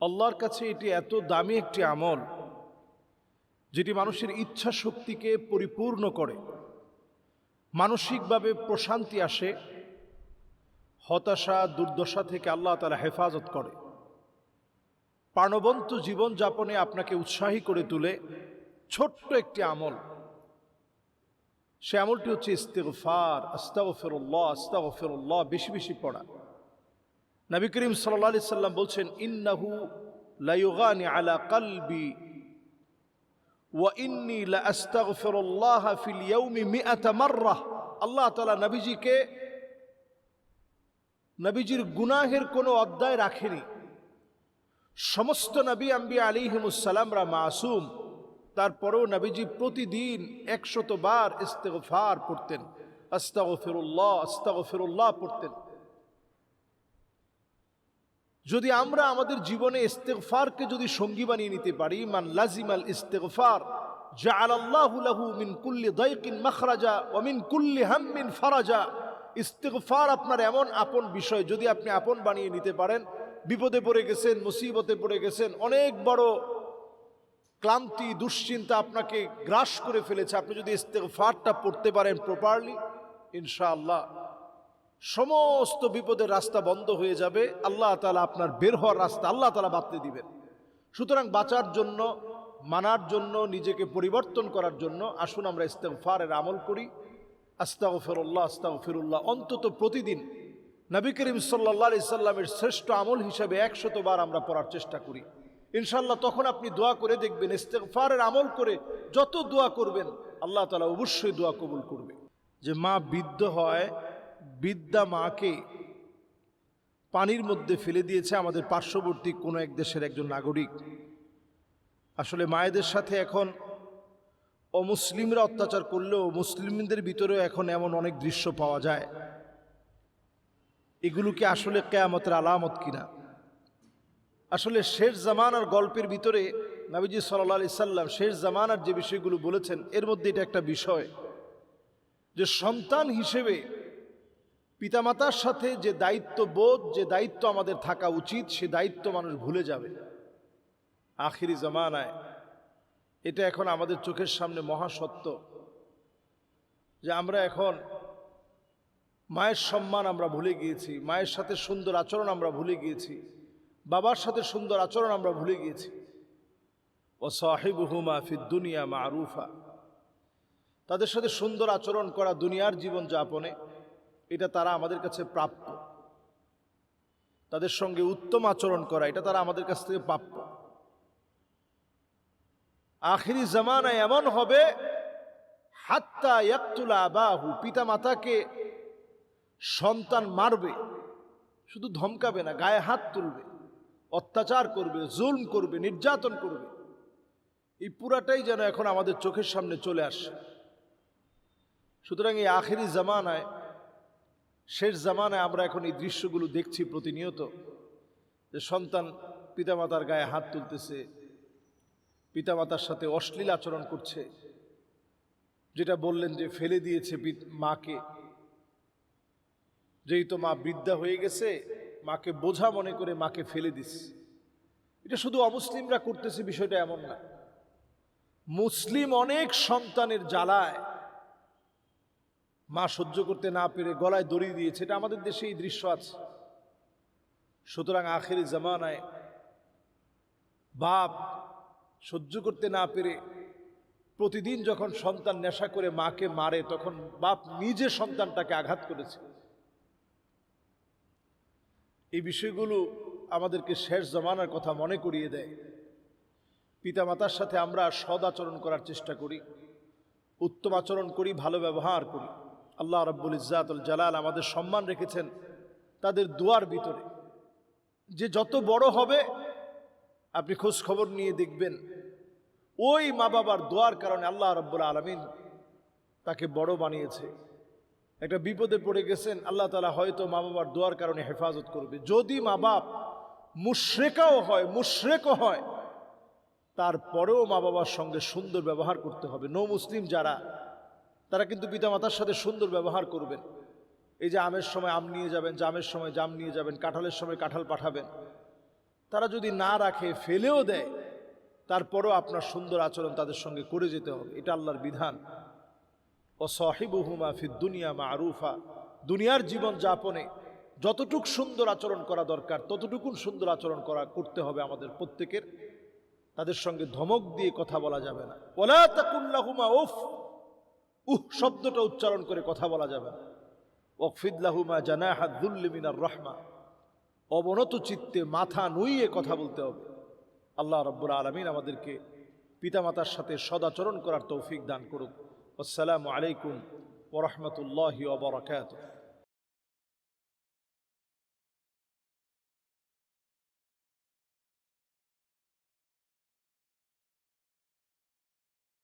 আল্লাহর কাছে এটি এত দামি একটি আমল যেটি মানুষের ইচ্ছা শক্তিকে পরিপূর্ণ করে, মানসিকভাবে প্রশান্তি আসে, হতাশা দুর্দশা থেকে আল্লাহ তাআলা হেফাজত করে, প্রাণবন্ত জীবনযাপনে আপনাকে উৎসাহী করে তোলে। ছোট্ট একটি আমল, সে আমলটি হচ্ছে ইস্তিগফার। আস্তাগফিরুল্লাহ আস্তাগফিরুল্লাহ, বেশি বেশি পড়া। নবী করিম সাল্লাল্লাহু আলাইহি সাল্লাম বলছেন, ইন্নাহু লা ইউগানি আলা কলবি ওয়া ইন্নী লা আস্তাগফিরুল্লাহ ফিল ইয়াউমি মিআতা মাররাহ। আল্লাহ তাআলা নবীজির গুনাহের কোনো অধ্যায় রাখেনি। সমস্ত নবী আম্বিয়া আলাইহিমুস সালামরা মাসুম, তারপরেও নবীজি প্রতিদিন 100 বার ইস্তিগফার পড়তেন, আস্তাগফিরুল্লাহ আস্তাগফিরুল্লাহ পড়তেন। যদি আমরা আমাদের জীবনে ইস্তিগফারকে যদি সঙ্গী বানিয়ে নিতে পারি, মান লাজিমাল ইস্তিগফার জাআলাল্লাহু লাহু মিন কুল্লি দাইকিন মাখরাজা ওয়া মিন কুল্লি হাম্মিন ফারাজা। ইস্তিগফার আপনার এমন আপন বিষয়, যদি আপনি আপন বানিয়ে নিতে পারেন, বিপদে পড়ে গেছেন, মুসিবতে পড়ে গেছেন, অনেক বড় ক্লান্তি দুশ্চিন্তা আপনাকে গ্রাস করে ফেলেছে, আপনি যদি ইস্তিগফারটা পড়তে পারেন প্রপারলি, ইনশাআল্লাহ সমস্ত বিপদের রাস্তা বন্ধ হয়ে যাবে। আল্লাহ তাআলা আপনার বের হওয়ার রাস্তা আল্লাহ তাআলা বাতলে দিবেন। সুতরাং বাঁচার জন্য, মানার জন্য, নিজেকে পরিবর্তন করার জন্য আসুন আমরা ইস্তিগফারের আমল করি। আস্তাগফিরুল্লাহ আস্তাগফিরুল্লাহ অন্তত প্রতিদিন নবী করিম সাল্লাল্লাহু আলাইহি সাল্লামের শ্রেষ্ঠ আমল হিসেবে 100 বার আমরা পড়ার চেষ্টা করি। ইনশাআল্লাহ তখন আপনি দোয়া করে দেখবেন, ইস্তিগফারের আমল করে যত দোয়া করবেন আল্লাহ তাআলা অবশ্যই দোয়া কবুল করবে। যে মা বৃদ্ধ হয়, বৃদ্ধা মাকে পানির মধ্যে ফেলে দিয়েছে আমাদের পার্শ্ববর্তী কোনো এক দেশের একজন নাগরিক। আসলে মায়েদের সাথে এখন অমুসলিমরা অত্যাচার করলেও মুসলিমদের ভিতরেও এখন এমন অনেক দৃশ্য পাওয়া যায়। এগুলো কি আসলে কিয়ামতের আলামত কিনা? আসলে শেষ জামানার গল্পের ভিতরে নবীজি সাল্লাল্লাহু আলাইহি সাল্লাম শেষ জামানার যে বিষয়গুলো বলেছেন, এর মধ্যে এটা একটা বিষয় যে সন্তান হিসেবে পিতামাতার সাথে যে দায়িত্ববোধ, যে দায়িত্ব আমাদের থাকা উচিত, সে দায়িত্ব মানুষ ভুলে যাবে আখিরি জামানায়। এটা এখন আমাদের চোখের সামনে মহাসত্য যে আমরা এখন মায়ের সম্মান আমরা ভুলে গিয়েছি, মায়ের সাথে সুন্দর আচরণ আমরা ভুলে গিয়েছি, বাবার সাথে সুন্দর আচরণ আমরা ভুলে গিয়েছি। ওয়া সাহিবুহুমা ফিদ দুনিয়া মারুফা, তাদের সাথে সুন্দর আচরণ করা দুনিয়ার জীবন যাপনে, এটা তারা আমাদের কাছে প্রাপ্য। তাদের সঙ্গে উত্তম আচরণ করা, এটা তারা আমাদের কাছ থেকে প্রাপ্য। আখিরি জামানায় এমন হবে, হাত্তা ইয়াকতুলা আবাহু, পিতা মাতাকে সন্তান মারবে, শুধু ধমকাবে না, গায়ে হাত তুলবে, অত্যাচার করবে, জুলম করবে, নির্যাতন করবে। এই পুরাটাই যেন এখন আমাদের চোখের সামনে চলে আসে। সুতরাং এই আখিরি জামানায়, শেষ জামানায় আমরা এখন এই দৃশ্যগুলো দেখছি প্রতিনিয়ত, যে সন্তান পিতামাতার গায়ে হাত তুলতেছে, পিতামাতার সাথে অশ্লীল আচরণ করছে। যেটা বললেন যে ফেলে দিয়েছে মাকে, যেই তো মা বৃদ্ধা হয়ে গেছে, মাকে বোঝা মনে করে মাকে ফেলে দিস। এটা শুধু অমুসলিমরা করতেছে বিষয়টা এমন না, মুসলিম অনেক সন্তানের জ্বালায় মা সহ্য করতে না পেরে গলায় দড়ি দিয়েছে। এটা আমাদের দেশে এই দৃশ্য আছে। সুতরাং আখিরি জামানায় বাপ সহ্য করতে না পেরে প্রতিদিন যখন সন্তান নেশা করে মাকে মারে, তখন বাপ নিজে সন্তানটাকে আঘাত করেছে। এই বিষয়গুলো আমাদেরকে শেষ জামানার কথা মনে করিয়ে দেয়। পিতামাতার সাথে আমরা সদ আচরণ করার চেষ্টা করি, উত্তম আচরণ করি, ভালো ব্যবহার করি। আল্লাহ রাব্বুল ইজ্জাতুল জালাল আমাদের সম্মান রেখেছেন তাদের দোয়ার ভিতরে। যে যত বড় হবে, আপনি খোঁজ খবর নিয়ে দেখবেন ওই মা বাবার দোয়ার কারণে আল্লাহ রাব্বুল আলামিন তাকে বড় বানিয়েছে। একটা বিপদে পড়ে গেছেন, আল্লাহ তাআলা হয়তো মা বাবার দোয়ার কারণে হেফাজত করবে। যদি মা বাপ মুশরিকও হয়, তারপরেও মা বাবার সঙ্গে সুন্দর ব্যবহার করতে হবে। নো মুসলিম যারা, তারা কিন্তু পিতামাতার সাথে সুন্দর ব্যবহার করবেন। এই যে আমের সময় আম নিয়ে যাবেন, জামের সময় জাম নিয়ে যাবেন, কাঁঠালের সময় কাঁঠাল পাঠাবেন, তারা যদি না রাখে, ফেলেও দেয়, তারপরও আপনার সুন্দর আচরণ তাদের সঙ্গে করে যেতে হবে, এটা আল্লাহর বিধান। ও সাহিবুহুমা ফিদ দুনিয়া মারুফা, দুনিয়ার জীবন যাপনে যতটুক সুন্দর আচরণ করা দরকার ততটুকুন সুন্দর আচরণ করতে হবে আমাদের প্রত্যেকের। তাদের সঙ্গে ধমক দিয়ে কথা বলা যাবে না। ওয়ালা তাকুল লাহুমা উফ, শব্দটা উচ্চারণ করে কথা বলা যাবে না। ওয়াকফিদ লাহুমা জানাহা যুল্লি মিনার রাহমা, অবনত চিত্তে মাথা নুইয়ে কথা বলতে হবে। আল্লাহ রাব্বুল আলামিন আমাদেরকে পিতামাতার সাথে সদাচরণ করার তৌফিক দান করুক। আসসালামু আলাইকুম ওয়া রাহমাতুল্লাহি ওয়া বারাকাতুহু।